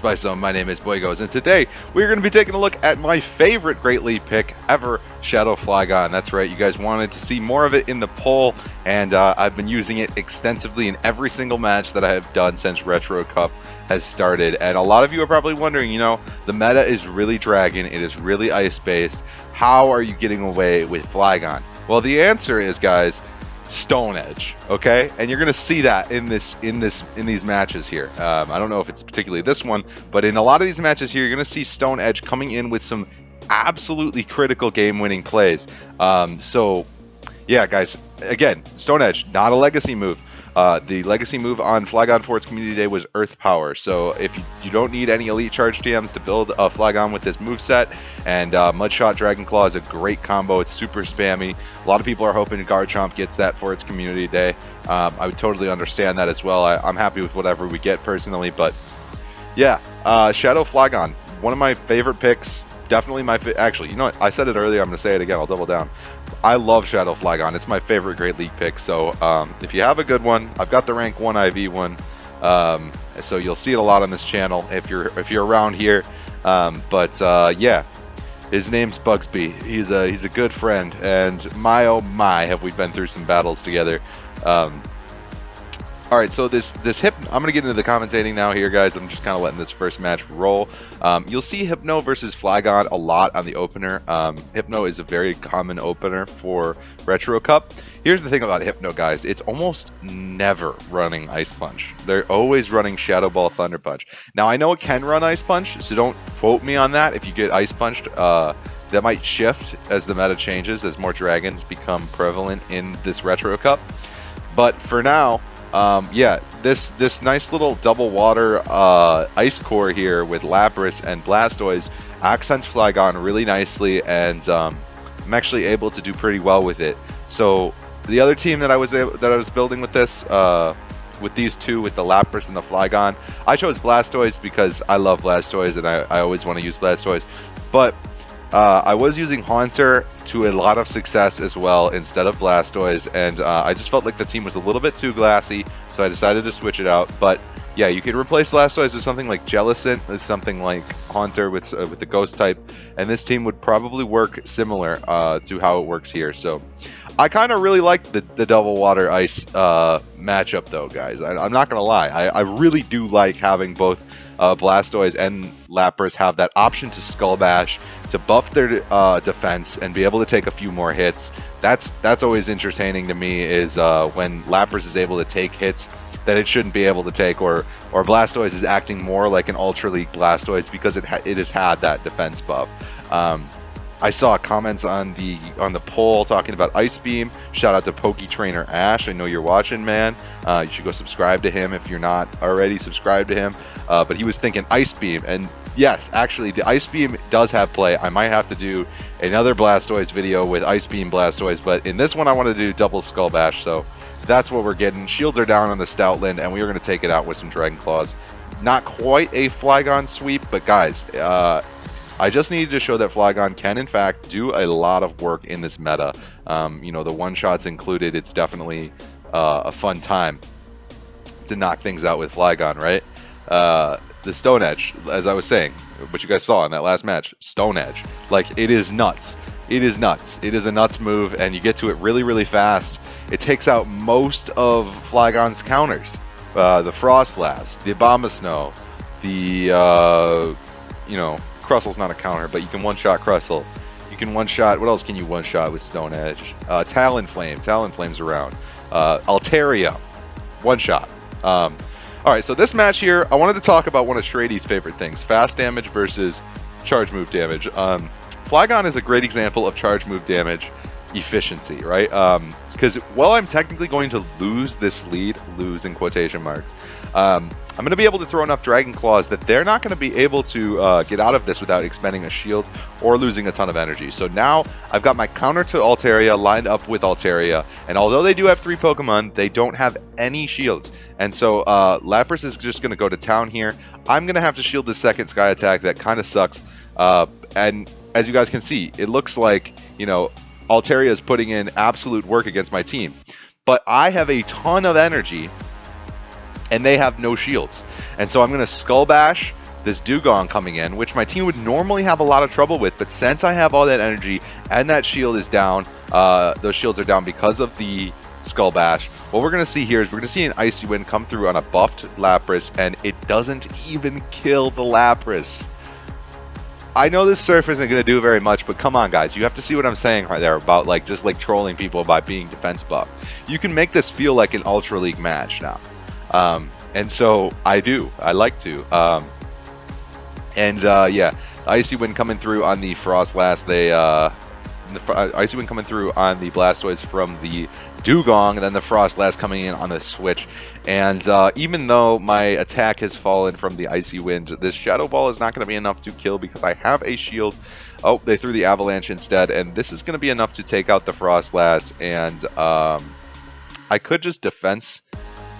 Spice Zone. My name is Boygos, and today we're going to be taking a look at my favorite Great League pick ever, Shadow Flygon. That's right, you guys wanted to see more of it in the poll, and I've been using it extensively in every single match that I have done since Retro Cup has started. And a lot of you are probably wondering, you know, the meta is really Dragon, it is really Ice-based. How are you getting away with Flygon? Well, the answer is, guys, Stone Edge, okay? And you're gonna see that in these matches here. I don't know if it's particularly this one, but in a lot of these matches here, you're gonna see Stone Edge coming in with some absolutely critical game-winning plays. So yeah, guys, again, Stone Edge, not a legacy move. The legacy move on Flygon for its Community Day was Earth Power. So if you don't need any Elite Charge TMs to build a Flygon with this moveset, and Mudshot Dragon Claw is a great combo. It's super spammy. A lot of people are hoping Garchomp gets that for its Community Day. I would totally understand that as well. I'm happy with whatever we get personally, but yeah, Shadow Flygon, one of my favorite picks. Definitely actually, you know what? I said it earlier. I'm going to say it again. I'll double down. I love Shadow Flygon. It's my favorite Great League pick. So if you have a good one, I've got the rank 1 IV one. So you'll see it a lot on this channel if you're around here. Yeah, his name's Bugsby. He's a good friend, and my oh my, have we been through some battles together. All right, so this I'm going to get into the commentating now here, guys. I'm just kind of letting this first match roll. You'll see Hypno versus Flygon a lot on the opener. Hypno is a very common opener for Retro Cup. Here's the thing about Hypno, guys. It's almost never running Ice Punch. They're always running Shadow Ball, Thunder Punch. Now, I know it can run Ice Punch, so don't quote me on that. If you get Ice Punched, that might shift as the meta changes, as more dragons become prevalent in this Retro Cup. But for now, yeah, this nice little double water ice core here with Lapras and Blastoise accents Flygon really nicely, and I'm actually able to do pretty well with it. So the other team that I was building with this, with these two, with the Lapras and the Flygon, I chose Blastoise because I love Blastoise and I always want to use Blastoise, but I was using Haunter to a lot of success as well instead of Blastoise, and I just felt like the team was a little bit too glassy, so I decided to switch it out. But yeah, you could replace Blastoise with something like Jellicent, with something like Haunter with the Ghost type, and this team would probably work similar to how it works here. So I kind of really like the double water ice matchup though, guys. I'm not gonna lie, I really do like having both Blastoise and Lapras have that option to Skull Bash, to buff their defense and be able to take a few more hits. That's always entertaining to me, is when Lapras is able to take hits that it shouldn't be able to take, or Blastoise is acting more like an Ultra League Blastoise because it has had that defense buff. I saw comments on the poll talking about Ice Beam. Shout out to PokéTrainer Ash. I know you're watching, man. You should go subscribe to him if you're not already subscribed to him. But he was thinking Ice Beam, and yes, actually, the Ice Beam does have play. I might have to do another Blastoise video with Ice Beam Blastoise, but in this one I want to do double Skull Bash, so that's what we're getting. Shields are down on the Stoutland, and we are going to take it out with some Dragon Claws. Not quite a Flygon sweep, but guys, I just needed to show that Flygon can, in fact, do a lot of work in this meta. You know, the one-shots included, it's definitely a fun time to knock things out with Flygon, right? The Stone Edge, as I was saying, what you guys saw in that last match, Stone Edge. Like, it is nuts. It is nuts. It is a nuts move, and you get to it really, really fast. It takes out most of Flygon's counters. The Frostlass, the Abomasnow, the, you know, Crustle's not a counter, but you can one-shot Crustle. You can one-shot, what else can you one-shot with Stone Edge? Talonflame. Talonflame's around. Altaria, one-shot. Alright, so this match here, I wanted to talk about one of Shrady's favorite things, fast damage versus charge move damage. Flygon is a great example of charge move damage efficiency, right? Because while I'm technically going to lose this lead, lose in quotation marks, I'm going to be able to throw enough Dragon Claws that they're not going to be able to get out of this without expending a shield or losing a ton of energy. So now I've got my counter to Altaria lined up with Altaria, and although they do have 3 Pokemon, they don't have any shields. And so Lapras is just going to go to town here. I'm going to have to shield the second Sky Attack. That kind of sucks. And as you guys can see, it looks like, you know, Altaria is putting in absolute work against my team. But I have a ton of energy, and they have no shields. And so I'm going to Skull Bash this Dugong coming in, which my team would normally have a lot of trouble with, but since I have all that energy and that shield is down, those shields are down because of the Skull Bash, what we're going to see here is we're going to see an Icy Wind come through on a buffed Lapras, and it doesn't even kill the Lapras. I know this Surf isn't going to do very much, but come on, guys. You have to see what I'm saying right there about like just like trolling people by being defense buff. You can make this feel like an Ultra League match now. And so I do. I like to. Yeah, Icy Wind coming through on the Frostlass. Icy Wind coming through on the Blastoise from the Dugong, and then the Frostlass coming in on the switch. And even though my attack has fallen from the Icy Wind, this Shadow Ball is not going to be enough to kill because I have a shield. Oh, they threw the Avalanche instead, and this is going to be enough to take out the Frostlass. And I could just defense.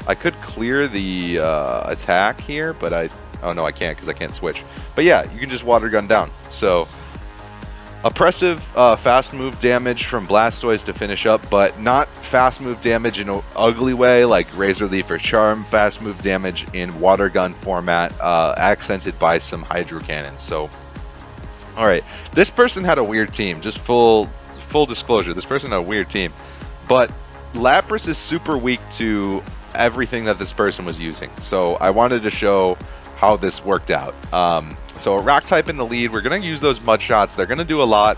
I could clear the attack here, but oh no, I can't because I can't switch. But yeah, you can just Water Gun down. So oppressive fast move damage from Blastoise to finish up, but not fast move damage in an ugly way like Razor Leaf or Charm. Fast move damage in Water Gun format, accented by some Hydro Cannons. So, all right, this person had a weird team. Just full disclosure, this person had a weird team, but Lapras is super weak to everything that this person was using. So I wanted to show how this worked out. So a rock type in the lead, we're going to use those mud shots. They're going to do a lot,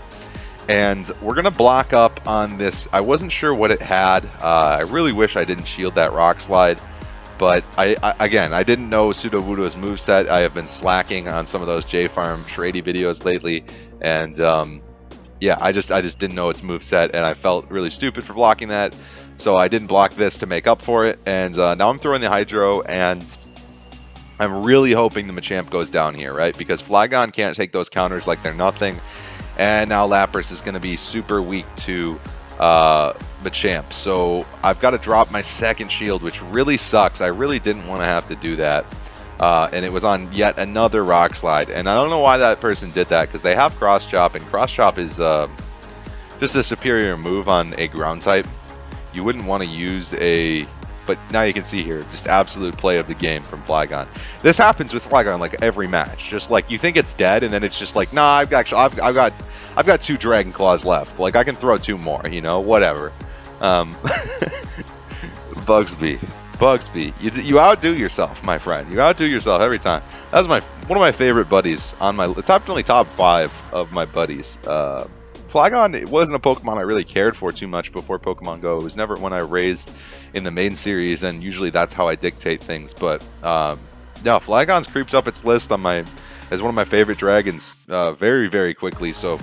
and we're going to block up on this. I wasn't sure what it had. I really wish I didn't shield that rock slide, but again, I didn't know Sudowoodo's moveset. I have been slacking on some of those J-Farm Shreddy videos lately, and yeah, I just didn't know its moveset, and I felt really stupid for blocking that, so I didn't block this to make up for it, and now I'm throwing the Hydro, and I'm really hoping the Machamp goes down here, right? Because Flygon can't take those counters like they're nothing. And now Lapras is going to be super weak to Machamp. So I've got to drop my second shield, which really sucks. I really didn't want to have to do that. And it was on yet another Rock Slide. And I don't know why that person did that, because they have Cross Chop, and Cross Chop is just a superior move on a ground type. You wouldn't want to use a... But now you can see here, just absolute play of the game from Flygon. This happens with Flygon like every match. Just like you think it's dead, and then it's just like, nah, I've got 2 Dragon Claws left. Like I can throw 2 more, you know, whatever. Bugsby, you outdo yourself, my friend. You outdo yourself every time. That was one of my favorite buddies on my definitely top 5 of my buddies. Flygon, it wasn't a Pokemon I really cared for too much before Pokemon Go. It was never one I raised in the main series, and usually that's how I dictate things. But yeah, Flygon's creeps up its list on as one of my favorite dragons very, very quickly. So,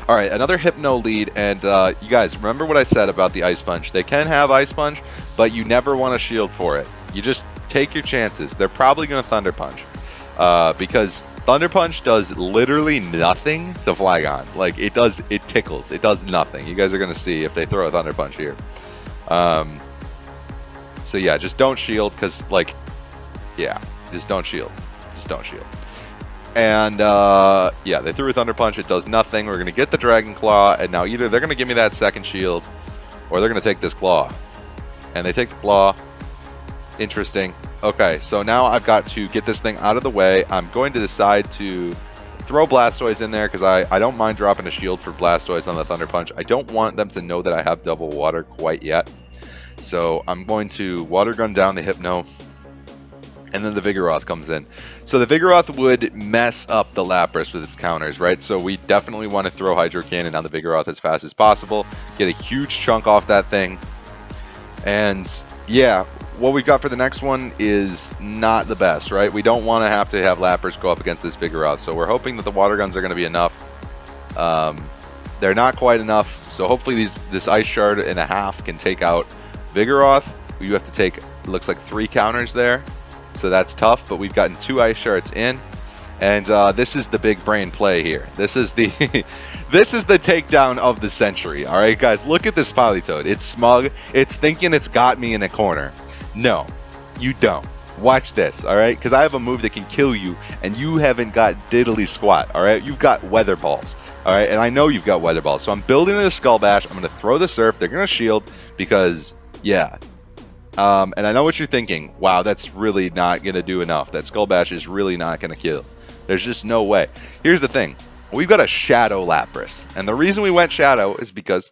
all right, another Hypno lead, and you guys remember what I said about the Ice Punch. They can have Ice Punch, but you never want to shield for it. You just take your chances. They're probably going to Thunder Punch because Thunder Punch does literally nothing to Flygon. Like it tickles. It does nothing. You guys are gonna see if they throw a Thunder Punch here. So yeah, just don't shield, because like, yeah, just don't shield. Just don't shield. And yeah, they threw a Thunder Punch. It does nothing. We're gonna get the Dragon Claw, and now either they're gonna give me that second shield, or they're gonna take this Claw. And they take the Claw. Interesting. Okay, so now I've got to get this thing out of the way. I'm going to decide to throw Blastoise in there, because I don't mind dropping a shield for Blastoise on the Thunder Punch. I don't want them to know that I have double water quite yet. So I'm going to Water Gun down the Hypno, and then the Vigoroth comes in. So the Vigoroth would mess up the Lapras with its counters, right? So we definitely want to throw Hydro Cannon on the Vigoroth as fast as possible, get a huge chunk off that thing. And yeah, what we've got for the next one is not the best, right? We don't want to have Lapras go up against this Vigoroth, so we're hoping that the Water Guns are going to be enough. They're not quite enough, so hopefully this Ice Shard and a half can take out Vigoroth. You have to take, it looks like 3 counters there, so that's tough, but we've gotten 2 Ice Shards in, and this is the big brain play here. This is the this is the takedown of the century. All right, guys, look at this Politoed. It's smug. It's thinking it's got me in a corner. No, you don't. Watch this, all right? Because I have a move that can kill you, and you haven't got diddly squat, all right? You've got Weather Balls, all right? And I know you've got Weather Balls. So I'm building the Skull Bash. I'm going to throw the Surf. They're going to shield because, yeah, And I know what you're thinking. Wow, that's really not going to do enough. That Skull Bash is really not going to kill. There's just no way. Here's the thing. We've got a Shadow Lapras. And the reason we went Shadow is because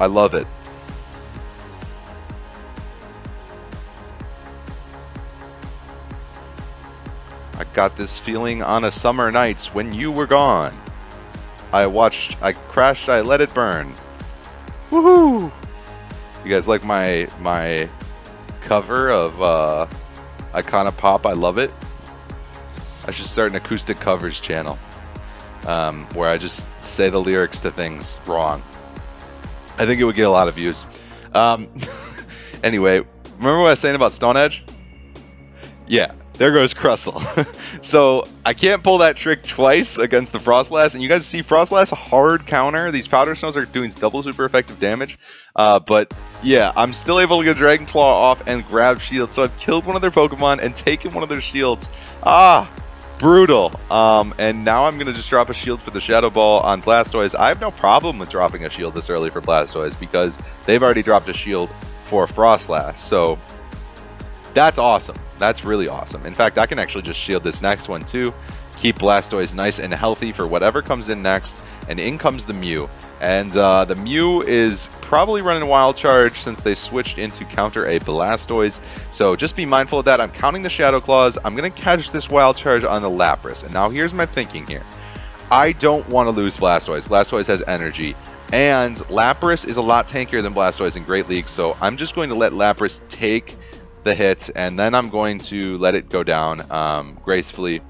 I love it. I got this feeling on a summer nights when you were gone. I crashed, I let it burn. Woohoo! You guys like my cover of Icona Pop? I love it. I should start an acoustic covers channel where I just say the lyrics to things wrong. I think it would get a lot of views. Anyway, remember what I was saying about Stone Edge? Yeah, there goes Crustle. So I can't pull that trick twice against the Frostlass. And you guys see Frostlass hard counter. These Powder Snows are doing double super effective damage. But yeah, I'm still able to get Dragon Claw off and grab shields. So I've killed one of their Pokemon and taken one of their shields. Ah, brutal. And now I'm going to just drop a shield for the Shadow Ball on Blastoise. I have no problem with dropping a shield this early for Blastoise because they've already dropped a shield for Frostlass. So that's awesome. That's really awesome. In fact, I can actually just shield this next one too. Keep Blastoise nice and healthy for whatever comes in next. And in comes the Mew. And the Mew is probably running Wild Charge since they switched into counter a Blastoise. So just be mindful of that. I'm counting the Shadow Claws. I'm going to catch this Wild Charge on the Lapras. And now here's my thinking here. I don't want to lose Blastoise. Blastoise has energy. And Lapras is a lot tankier than Blastoise in Great League. So I'm just going to let Lapras take the hit, and then I'm going to let it go down gracefully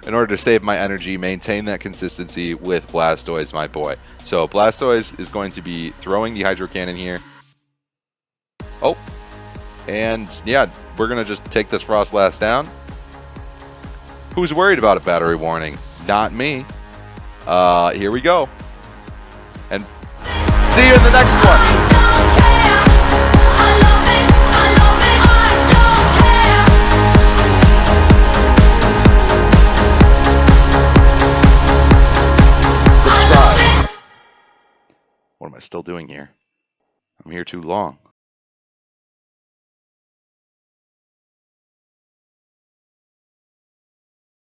in order to save my energy, maintain that consistency with Blastoise, my boy. So Blastoise is going to be throwing the Hydro Cannon here. Oh, and yeah, we're going to just take this Frostlass down. Who's worried about a battery warning? Not me. Here we go. And see you in the next one. What am I still doing here? I'm here too long.